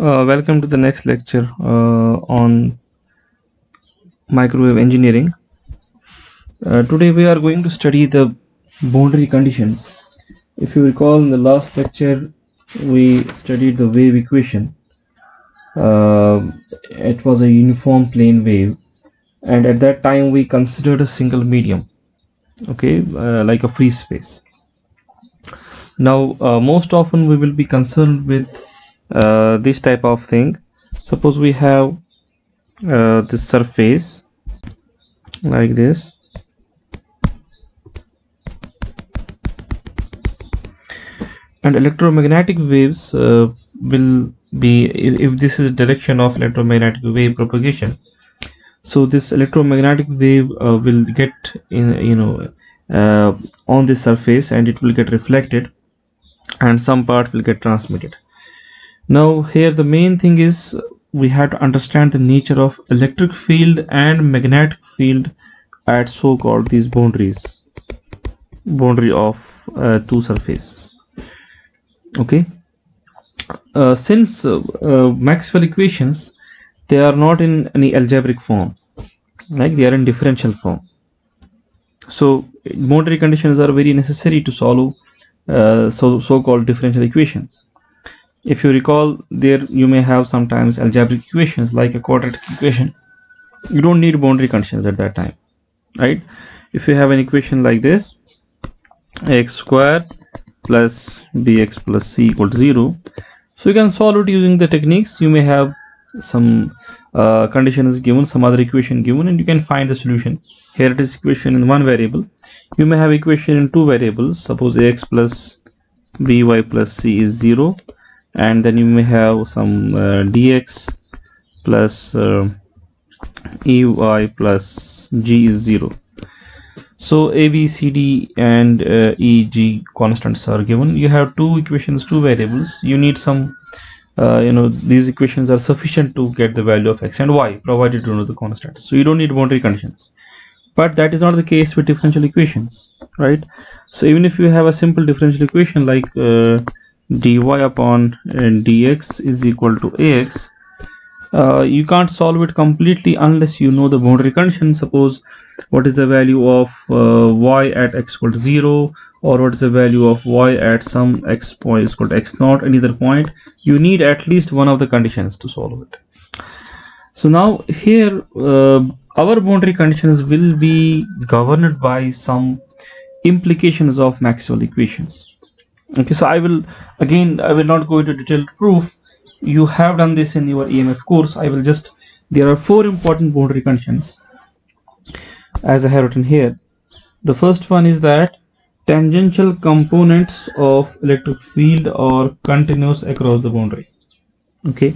Welcome to the next lecture on microwave engineering. Today we are going to study the boundary conditions. If you recall, in the last lecture we studied the wave equation. It was a uniform plane wave, and at that time we considered a single medium, like a free space. Now most often we will be concerned with this type of thing. Suppose we have this surface like this, and electromagnetic waves will be, if this is the direction of electromagnetic wave propagation, so this electromagnetic wave will get on this surface, and it will get reflected, and some part will get transmitted. Now here the main thing is we have to understand the nature of electric field and magnetic field at so-called these boundary of two surfaces. Okay, since Maxwell equations, they are not in any algebraic form, like they are in differential form. So boundary conditions are very necessary to solve so-called differential equations. If you recall, there you may have sometimes algebraic equations like a quadratic equation. You don't need boundary conditions at that time, right? If you have an equation like this, x square plus bx plus c equal to 0, so you can solve it using the techniques. You may have some conditions given, some other equation given, and you can find the solution. Here it is equation in one variable. You may have equation in two variables. Suppose ax plus by plus c is 0, and then you may have some dx plus ey plus g is 0. So a, b, c, d and e, g constants are given. You have two equations, two variables. You need some these equations are sufficient to get the value of x and y, provided you know the constants. So you don't need boundary conditions. But that is not the case with differential equations, right? So even if you have a simple differential equation like dy upon dx is equal to ax, you can't solve it completely unless you know the boundary condition. Suppose what is the value of y at x equal to 0, or what is the value of y at some x point is equal to x naught, any other point. You need at least one of the conditions to solve it. So now here our boundary conditions will be governed by some implications of Maxwell equations. Okay, so I will not go into detailed proof. You have done this in your EMF course. There are four important boundary conditions as I have written here. The first one is that tangential components of electric field are continuous across the boundary. Okay,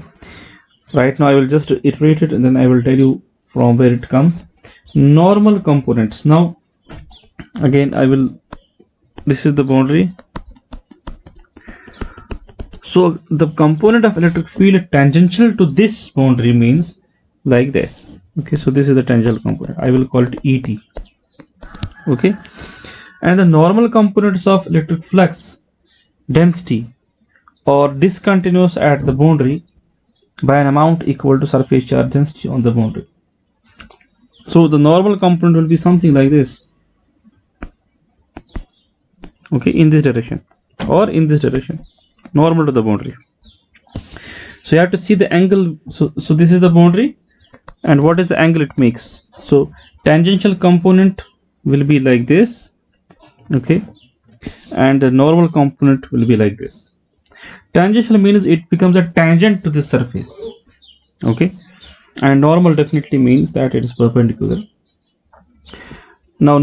right now I will just iterate it and then I will tell you from where it comes. Normal components. Now again this is the boundary. So the component of electric field tangential to this boundary means like this. Okay, so this is the tangential component. I will call it ET. Okay, and the normal components of electric flux density are discontinuous at the boundary by an amount equal to surface charge density on the boundary. So the normal component will be something like this. Okay, in this direction or in this direction, normal to the boundary. So you have to see the angle. So this is the boundary, and what is the angle it makes? So tangential component will be like this, okay, and the normal component will be like this. Tangential means it becomes a tangent to this surface, okay, and normal definitely means that it is perpendicular. Now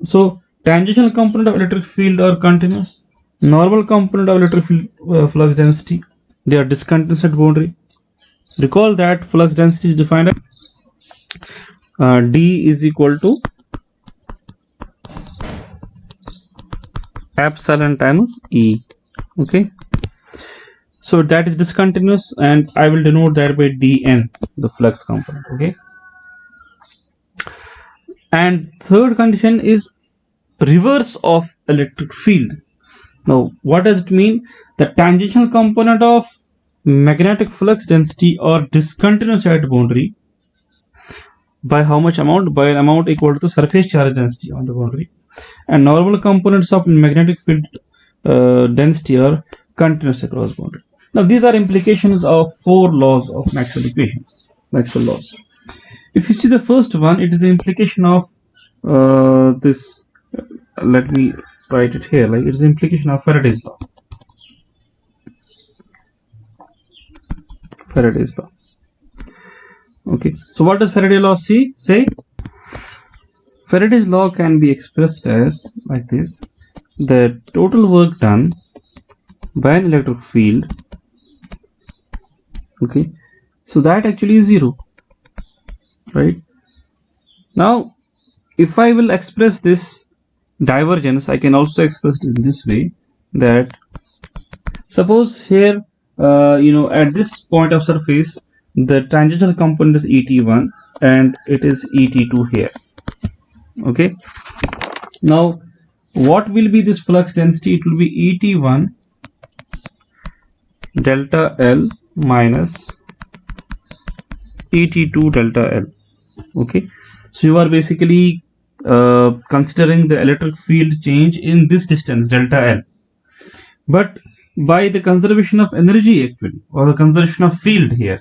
so tangential component of electric field are continuous. Normal component of electric field flux density, they are discontinuous at boundary. Recall that flux density is defined as D is equal to epsilon times E. Okay, so that is discontinuous, and I will denote that by dn, the flux component. Okay, and third condition is reverse of electric field. Now what does it mean? The tangential component of magnetic flux density are discontinuous at boundary by how much amount? By an amount equal to the surface charge density on the boundary, and normal components of magnetic field density are continuous across boundary. Now these are implications of 4 laws of Maxwell equations, Maxwell laws. If you see the first one, it is the implication of this. Let me write it here. Like, it is the implication of Faraday's law. Faraday's law. Okay. So what does Faraday's law say? Faraday's law can be expressed as like this: the total work done by an electric field. Okay. So that actually is 0. Right. Now, if I will express this divergence, I can also express it in this way, that suppose here at this point of surface the tangential component is ET1 and it is ET2 here. Okay, now what will be this flux density? It will be ET1 delta L minus ET2 delta L. Okay, so you are basically considering the electric field change in this distance delta L, but by the conservation of energy actually, or the conservation of field here,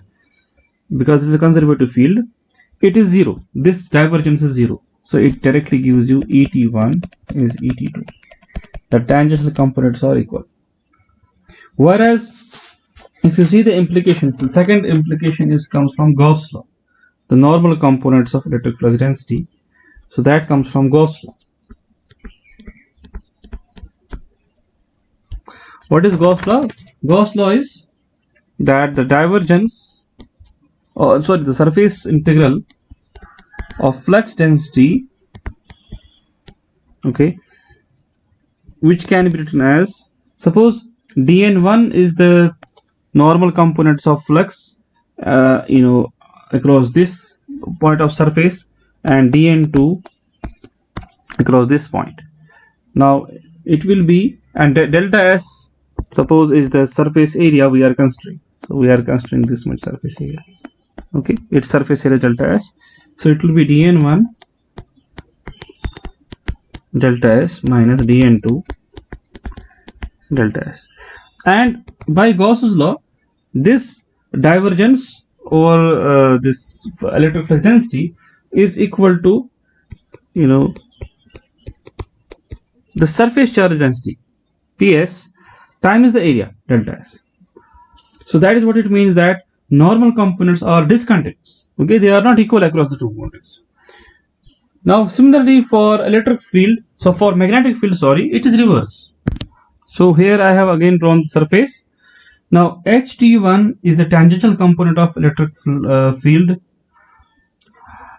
because it's a conservative field, it is 0. This divergence is 0, so it directly gives you ET1 is ET2. The tangential components are equal. Whereas if you see the implications, the second implication comes from Gauss law, the normal components of electric flux density. So that comes from Gauss law. What is Gauss law? Gauss law is that the divergence, the surface integral of flux density, okay, which can be written as, suppose dN1 is the normal components of flux across this point of surface, and dN2 across this point. Now it will be, and delta S suppose is the surface area we are considering. So we are considering this much surface area. Okay, its surface area delta S. So it will be dN1 delta S minus dN2 delta S. And by Gauss's law, this divergence or this electric flux density is equal to the surface charge density PS times the area delta S. So that is what it means, that normal components are discontinuous. Okay, they are not equal across the two boundaries. Now similarly for electric field, so for magnetic field, it is reverse. So here I have again drawn the surface. Now HT1 is the tangential component of electric field,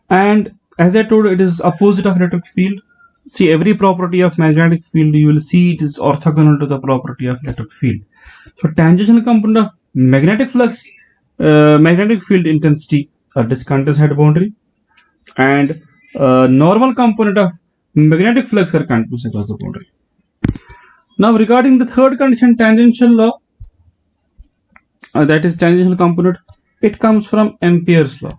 and as I told, it is opposite of electric field. See, every property of magnetic field, you will see it is orthogonal to the property of electric field. So tangential component of magnetic flux, magnetic field intensity are discontinuous at boundary, and normal component of magnetic flux are continuous across the boundary. Now regarding the third condition, tangential law, that is tangential component, it comes from Ampere's law.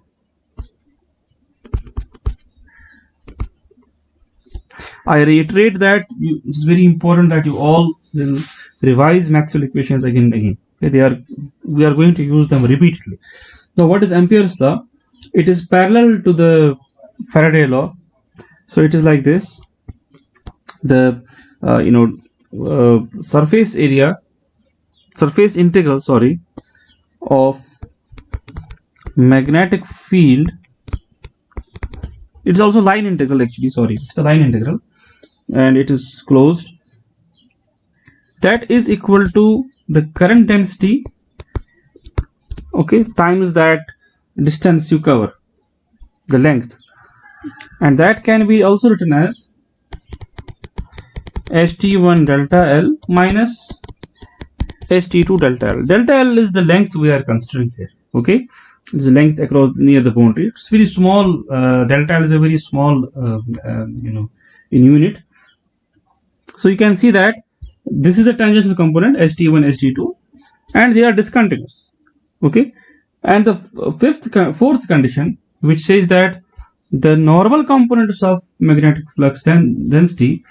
I reiterate that it is very important that you all will revise Maxwell equations again and again. Okay, we are going to use them repeatedly. Now what is Ampere's law? It is parallel to the Faraday law. So it is like this: the surface integral of magnetic field, it's also line integral actually, it's a line integral and it is closed, that is equal to the current density, okay, times that distance you cover, the length, and that can be also written as HT1 delta L minus HT2 delta L. Delta L is the length we are considering here. Okay, it's the length across near the boundary. It's very small. Delta L is a very small, in unit. So you can see that this is the tangential component HT1, HT2, and they are discontinuous. Okay, and the fourth condition, which says that the normal components of magnetic flux density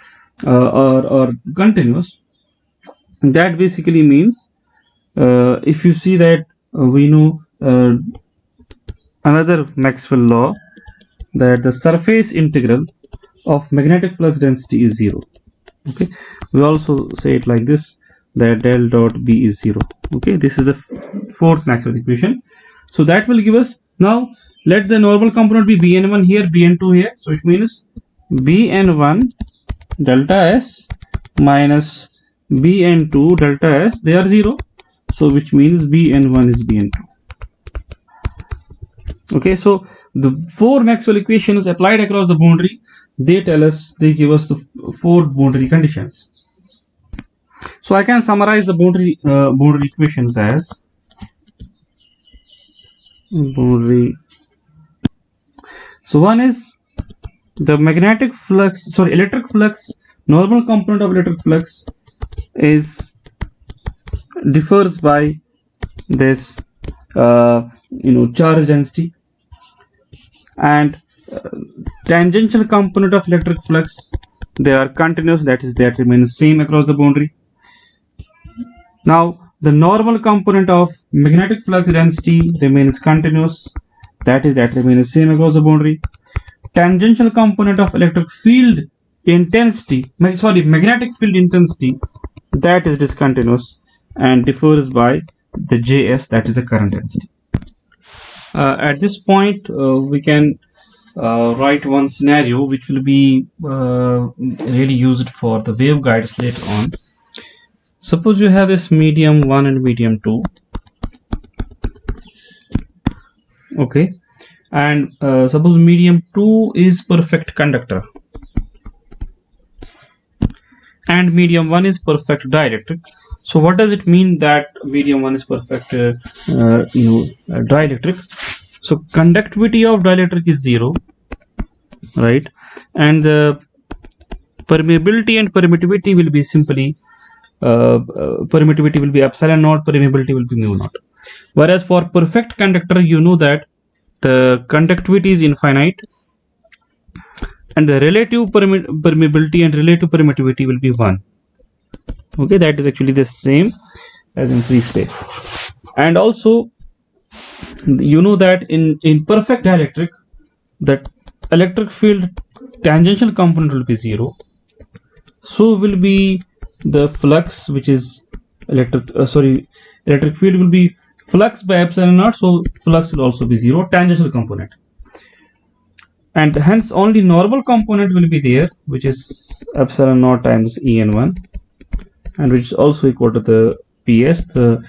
are continuous. That basically means, if you see that, we know another Maxwell law, that the surface integral of magnetic flux density is 0. Okay, we also say it like this, that del dot B is 0. Okay, this is the fourth Maxwell equation. So that will give us, now let the normal component be Bn1 here, Bn2 here. So it means Bn1 delta S minus Bn2 delta S, they are 0. So which means Bn1 is Bn2. Okay, so the four Maxwell equations applied across the boundary, they give us the four boundary conditions. So I can summarize the boundary equations as boundary. So one is the electric flux, normal component of electric flux differs by this charge density, and tangential component of electric flux, they are continuous, that remains same across the boundary. Now the normal component of magnetic flux density remains continuous, that remains same across the boundary. Tangential component of electric field intensity, magnetic field intensity, that is discontinuous and differs by the Js, that is the current density. At this point, we can write one scenario which will be really used for the waveguides later on. Suppose you have this medium 1 and medium 2. Okay, and suppose medium 2 is perfect conductor and medium 1 is perfect dielectric. So what does it mean that medium 1 is perfect dielectric? So conductivity of dielectric is 0, right? And the permeability and permittivity will be simply permittivity will be epsilon naught, permeability will be mu naught. Whereas for perfect conductor, you know that the conductivity is infinite and the relative permeability and relative permittivity will be 1. Okay, that is actually the same as in free space. And also, you know that in perfect dielectric, that electric field tangential component will be 0. So will be the flux, which is electric field will be flux by epsilon naught, so flux will also be 0, tangential component, and hence only normal component will be there, which is epsilon naught times En1, and which is also equal to the Ps, the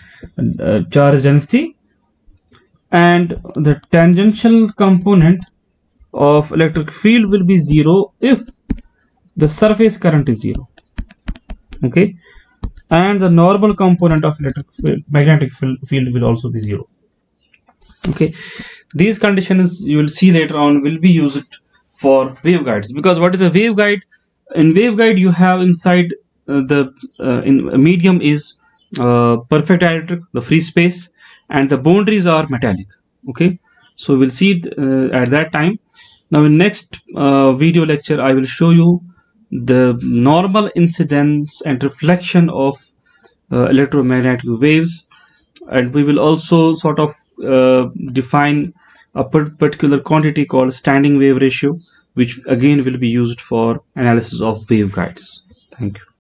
charge density, and the tangential component of electric field will be 0 if the surface current is 0. Okay, and the normal component of magnetic field will also be 0. Okay, these conditions you will see later on will be used for waveguides, because what is a waveguide? In waveguide, you have inside in medium is perfect dielectric, the free space, and the boundaries are metallic. Okay, so we'll see it at that time. Now in next video lecture, I will show you the normal incidence and reflection of electromagnetic waves, and we will also sort of define a particular quantity called standing wave ratio, which again will be used for analysis of waveguides. Thank you.